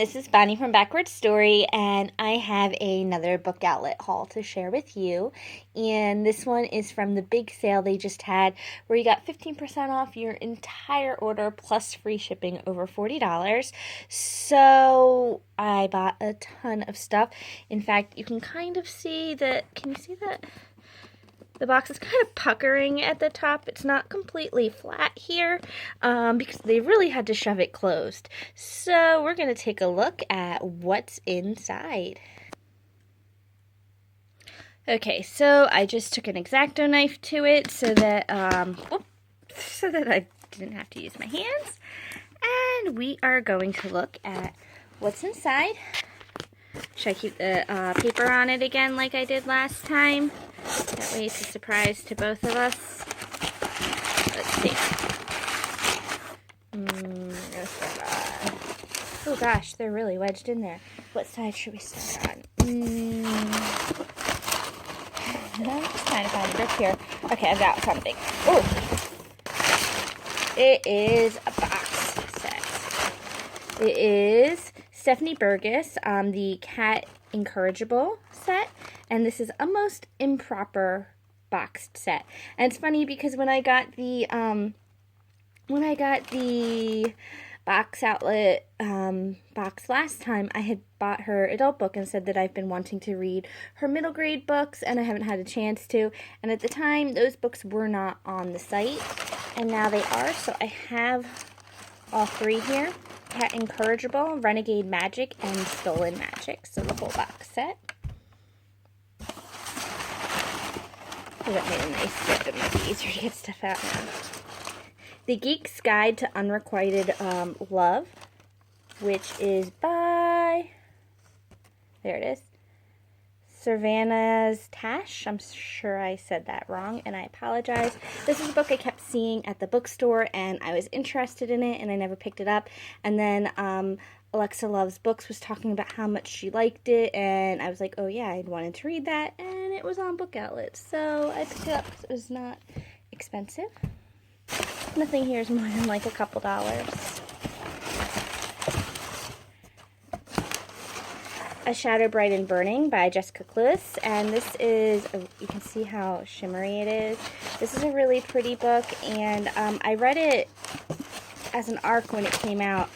this is Bonnie from Backward Story, and I have another book outlet haul to share with you. And this one is from the big sale they just had, where you got 15% off your entire order plus free shipping over $40. So I bought a ton of stuff. In fact, you can kind of see that. Can you see that? The box is kind of puckering at the top. It's not completely flat here because they really had to shove it closed. So we're going to take a look at what's inside. Okay, so I just took an X-Acto knife to it so that I didn't have to use my hands. And we are going to look at what's inside. Should I keep the paper on it again like I did last time? That way it's a surprise to both of us. Let's see. Oh gosh, they're really wedged in there. What side should we start on? I'm just trying to find a grip here. Okay, I've got something. Oh! It is a box set. It is Stefanie Burgas, the Cat Incorrigible set, and this is a most improper boxed set. And it's funny because when I got the box outlet box last time, I had bought her adult book and said that I've been wanting to read her middle grade books and I haven't had a chance to. And at the time, those books were not on the site, and now they are. So I have all three here. Cat Incorrigible, Renegade Magic, and Stolen Magic. So the whole box set. Oh, that made a nice grip. It might be easier to get stuff out now. The Geeks Guide to Unrequited Love, which is by, there it is, Savannah's Tash. I'm sure I said that wrong, and I apologize. This is a book I kept seeing at the bookstore, and I was interested in it, and I never picked it up. And then Alexa Loves Books was talking about how much she liked it, and I was like, oh yeah, I'd wanted to read that, and it was on Book Outlet, so I picked it up because it was not expensive. Nothing here is more than like a couple dollars. A Shadow Bright and Burning by Jessica Cluess, and this is, you can see how shimmery it is. This is a really pretty book, and I read it as an ARC when it came out.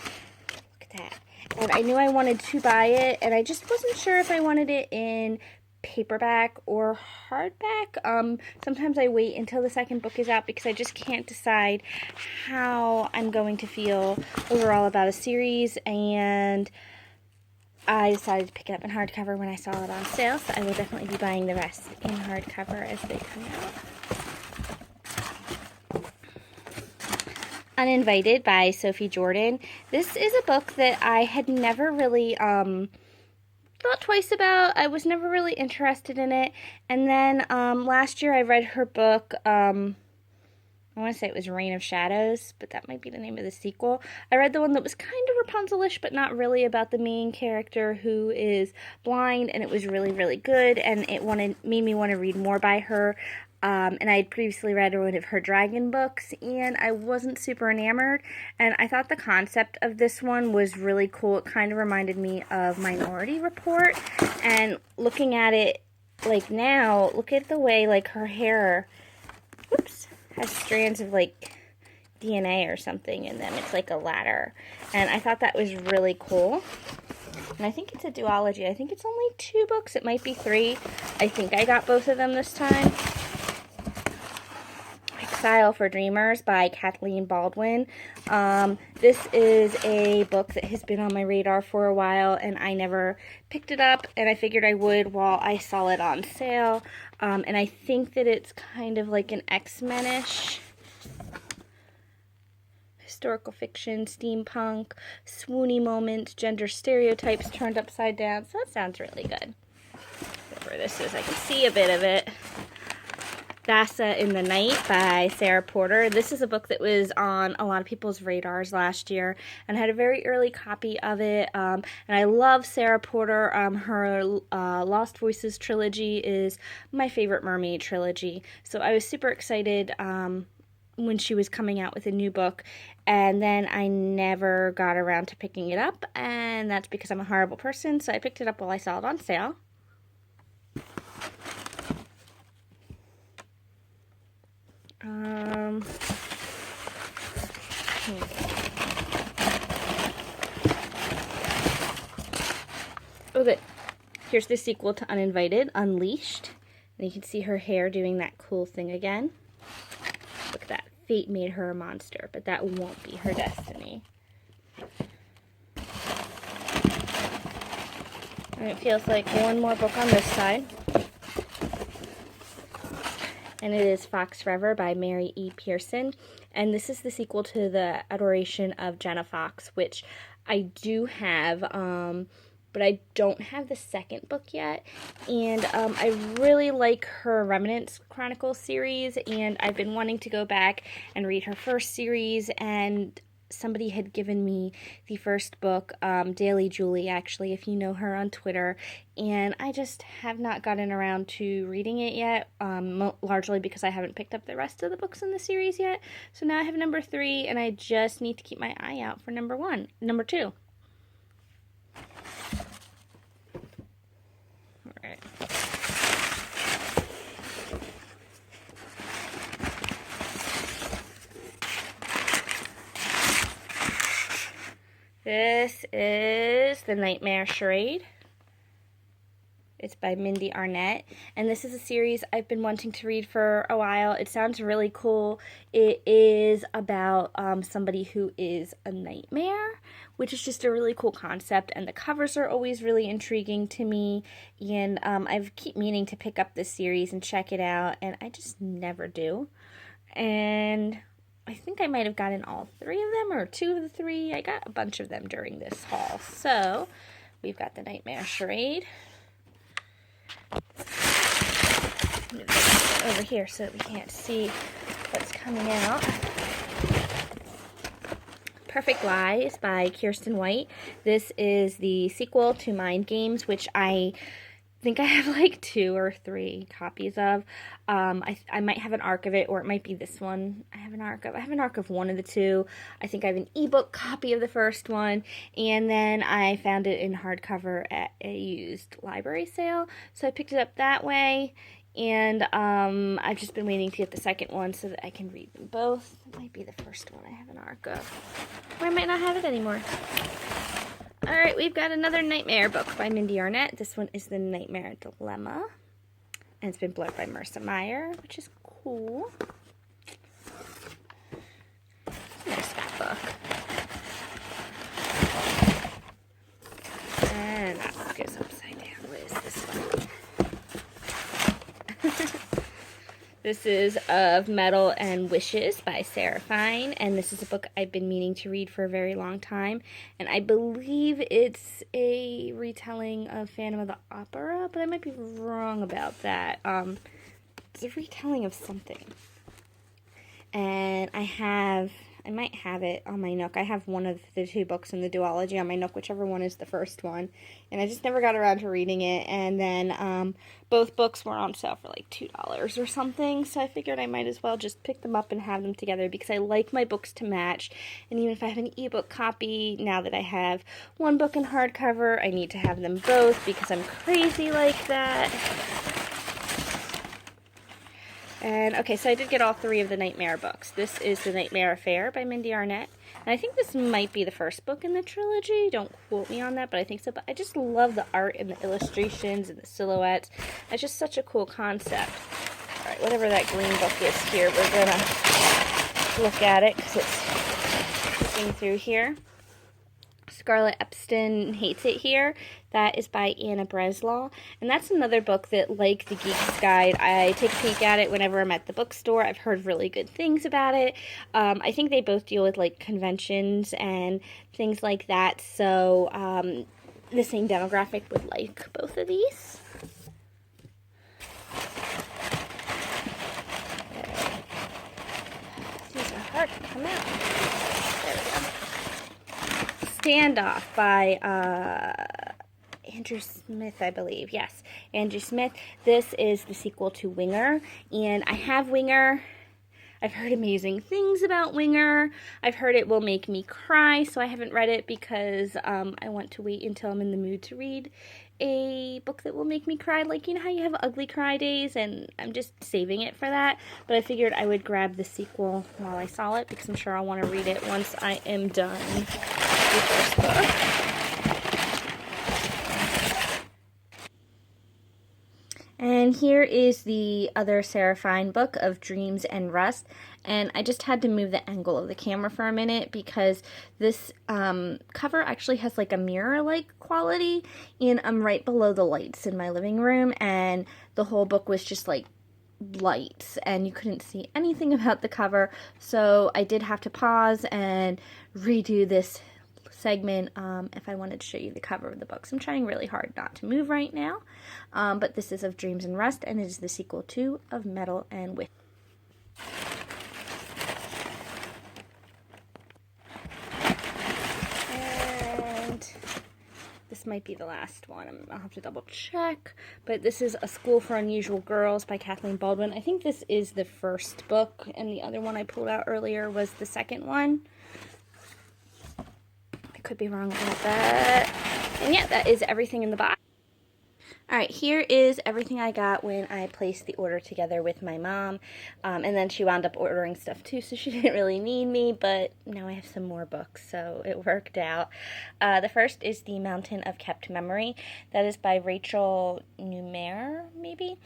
Look at that. And I knew I wanted to buy it, and I just wasn't sure if I wanted it in paperback or hardback. Sometimes I wait until the second book is out because I just can't decide how I'm going to feel overall about a series, and I decided to pick it up in hardcover when I saw it on sale, so I will definitely be buying the rest in hardcover as they come out. Uninvited by Sophie Jordan. This is a book that I had never really thought twice about. I was never really interested in it. And then last year I read her book, I want to say it was Reign of Shadows, but that might be the name of the sequel. I read the one that was kind of Rapunzel-ish, but not really, about the main character who is blind, and it was really, really good, and it made me want to read more by her. And I had previously read one of her dragon books, and I wasn't super enamored, and I thought the concept of this one was really cool. It kind of reminded me of Minority Report, and looking at it, like, now, look at the way, like, her hair, whoops, has strands of, like, DNA or something in them. It's like a ladder, and I thought that was really cool. And I think it's a duology. I think it's only 2 books. It might be 3. I think I got both of them this time. Exile for Dreamers by Kathleen Baldwin. This is a book that has been on my radar for a while, and I never picked it up, and I figured I would while I saw it on sale. And I think that it's kind of like an X-Men-ish historical fiction, steampunk, swoony moment, gender stereotypes turned upside down. So that sounds really good. Whatever this is, I can see a bit of it. Vasa in the Night by Sarah Porter. This is a book that was on a lot of people's radars last year, and I had a very early copy of it, and I love Sarah Porter. Her Lost Voices trilogy is my favorite mermaid trilogy, so I was super excited when she was coming out with a new book, and then I never got around to picking it up, and that's because I'm a horrible person, so I picked it up while I saw it on sale. Oh, good. Here's the sequel to Uninvited, Unleashed. And you can see her hair doing that cool thing again. Look at that. Fate made her a monster, but that won't be her destiny. And it feels like one more book on this side. And it is Fox Forever by Mary E. Pearson. And this is the sequel to The Adoration of Jenna Fox, which I do have, but I don't have the second book yet. And I really like her Remnants Chronicles series, and I've been wanting to go back and read her first series, and somebody had given me the first book, Daily Julie, actually, if you know her on Twitter, and I just have not gotten around to reading it yet, largely because I haven't picked up the rest of the books in the series yet. So now I have number 3, and I just need to keep my eye out for number 2. Alright. This is The Nightmare Charade. It's by Mindy Arnett, and this is a series I've been wanting to read for a while. It sounds really cool. It is about somebody who is a nightmare, which is just a really cool concept, and the covers are always really intriguing to me, and I keep meaning to pick up this series and check it out, and I just never do. And I think I might have gotten all 3 of them, or 2 of the 3. I got a bunch of them during this haul. So, we've got The Nightmare Charade. Move this over here so that we can't see what's coming out. Perfect Lies by Kirsten White. This is the sequel to Mind Games, which I think I have like 2 or 3 copies of. I might have an ARC of it, or it might be this one. I have an ARC of one of the 2. I think I have an ebook copy of the first one, and then I found it in hardcover at a used library sale, so I picked it up that way. And I've just been waiting to get the second one so that I can read them both. It might be the first one I have an ARC of, or I might not have it anymore. Alright, we've got another nightmare book by Mindy Arnett. This one is The Nightmare Dilemma. And it's been blurred by Marissa Meyer, which is cool. There's that book. And that book is upside down. What is this one? This is Of Metal and Wishes by Sarah Fine, and this is a book I've been meaning to read for a very long time, and I believe it's a retelling of Phantom of the Opera, but I might be wrong about that. It's a retelling of something, and I might have it on my Nook. I have one of the 2 books in the duology on my Nook, whichever one is the first one. And I just never got around to reading it. And then both books were on sale for like $2 or something. So I figured I might as well just pick them up and have them together because I like my books to match. And even if I have an ebook copy, now that I have one book in hardcover, I need to have them both because I'm crazy like that. And, okay, so I did get all 3 of the Nightmare books. This is The Nightmare Affair by Mindy Arnett. And I think this might be the first book in the trilogy. Don't quote me on that, but I think so. But I just love the art and the illustrations and the silhouettes. It's just such a cool concept. All right, whatever that green book is here, we're going to look at it because it's looking through here. Scarlett Epstein Hates It Here. That is by Anna Breslaw. And that's another book that, like the Geeks Guide, I take a peek at it whenever I'm at the bookstore. I've heard really good things about it. I think they both deal with, like, conventions and things like that. So, the same demographic would like both of these. These are hard to come out. There we go. Standoff by Andrew Smith, I believe. Yes, Andrew Smith. This is the sequel to Winger, and I have Winger. I've heard amazing things about Winger. I've heard it will make me cry, so I haven't read it because I want to wait until I'm in the mood to read a book that will make me cry. Like, you know how you have ugly cry days, and I'm just saving it for that. But I figured I would grab the sequel while I saw it because I'm sure I'll want to read it once I am done with this book. And here is the other Sarah Fine book of Dreams and Rust. And I just had to move the angle of the camera for a minute because this cover actually has like a mirror-like quality. And I'm right below the lights in my living room. And the whole book was just like lights. And you couldn't see anything about the cover. So I did have to pause and redo this segment if I wanted to show you the cover of the book. So I'm trying really hard not to move right now. But this is of Dreams and Rust, and it is the sequel to of Metal and Witch. And this might be the last one. I'll have to double check. But this is A School for Unusual Girls by Kathleen Baldwin. I think this is the first book, and the other one I pulled out earlier was the second one. Could be wrong about that. And yeah, that is everything in the box. Alright, here is everything I got when I placed the order together with my mom. And then she wound up ordering stuff too, so she didn't really need me, but now I have some more books, so it worked out. The first is The Mountain of Kept Memory. That is by Rachel Numer, maybe?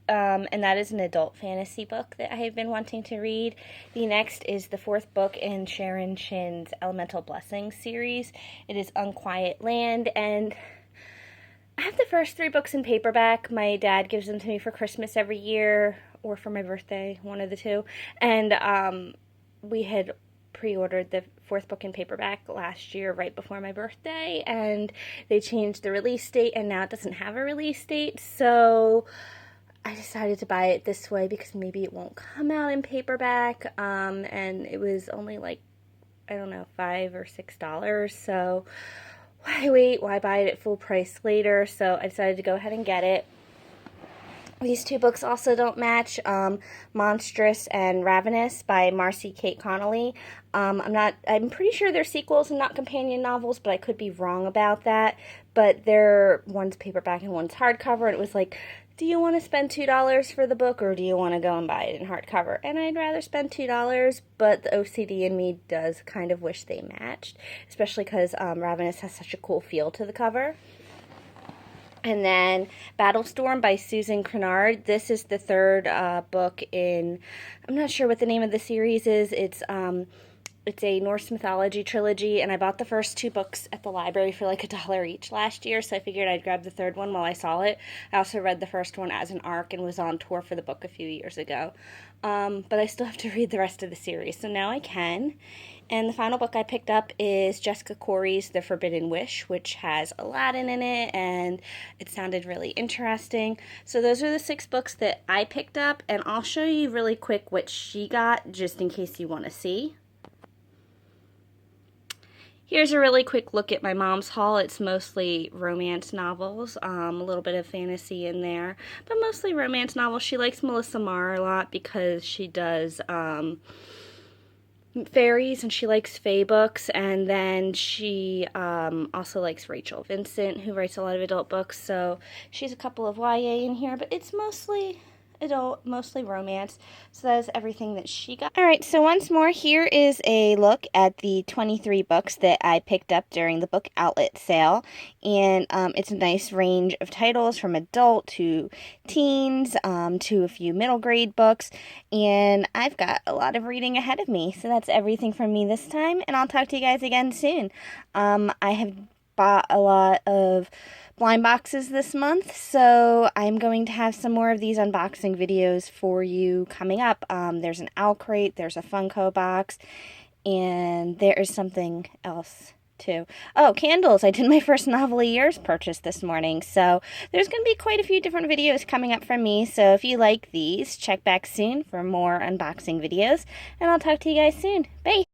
And that is an adult fantasy book that I have been wanting to read. The next is the fourth book in Sharon Shin's Elemental Blessings series. It is Unquiet Land, and I have the first 3 books in paperback. My dad gives them to me for Christmas every year, or for my birthday, one of the two. And we had pre-ordered the 4th book in paperback last year right before my birthday, and they changed the release date, and now it doesn't have a release date, so I decided to buy it this way because maybe it won't come out in paperback, and it was only like, I don't know, $5 or $6, so why wait, why buy it at full price later? So I decided to go ahead and get it. These 2 books also don't match, Monstrous and Ravenous by Marcy Kate Connolly. I'm pretty sure they're sequels and not companion novels, but I could be wrong about that. But one's paperback and one's hardcover, and it was like, do you want to spend $2 for the book, or do you want to go and buy it in hardcover? And I'd rather spend $2, but the OCD in me does kind of wish they matched, especially because Ravenous has such a cool feel to the cover. And then Battlestorm by Susan Crenard. This is the 3rd book in, I'm not sure what the name of the series is. It's a Norse mythology trilogy, and I bought the first 2 books at the library for like $1 each last year, so I figured I'd grab the 3rd one while I saw it. I also read the first one as an ARC and was on tour for the book a few years ago. But I still have to read the rest of the series, so now I can. And the final book I picked up is Jessica Corey's The Forbidden Wish, which has Aladdin in it, and it sounded really interesting. So those are the 6 books that I picked up, and I'll show you really quick what she got, just in case you want to see. Here's a really quick look at my mom's haul. It's mostly romance novels, a little bit of fantasy in there, but mostly romance novels. She likes Melissa Marr a lot because she does fairies, and she likes fae books, and then she also likes Rachel Vincent, who writes a lot of adult books, so she's a couple of YA in here, but it's mostly adult, mostly romance. So that is everything that she got. Alright, so once more, here is a look at the 23 books that I picked up during the book outlet sale. And it's a nice range of titles from adult to teens to a few middle grade books. And I've got a lot of reading ahead of me. So that's everything from me this time. And I'll talk to you guys again soon. I have bought a lot of blind boxes this month, so I'm going to have some more of these unboxing videos for you coming up. There's an Owl Crate, there's a Funko box, and there is something else too. Oh, candles! I did my first Novel of Years purchase this morning, so there's going to be quite a few different videos coming up from me, so if you like these, check back soon for more unboxing videos, and I'll talk to you guys soon. Bye!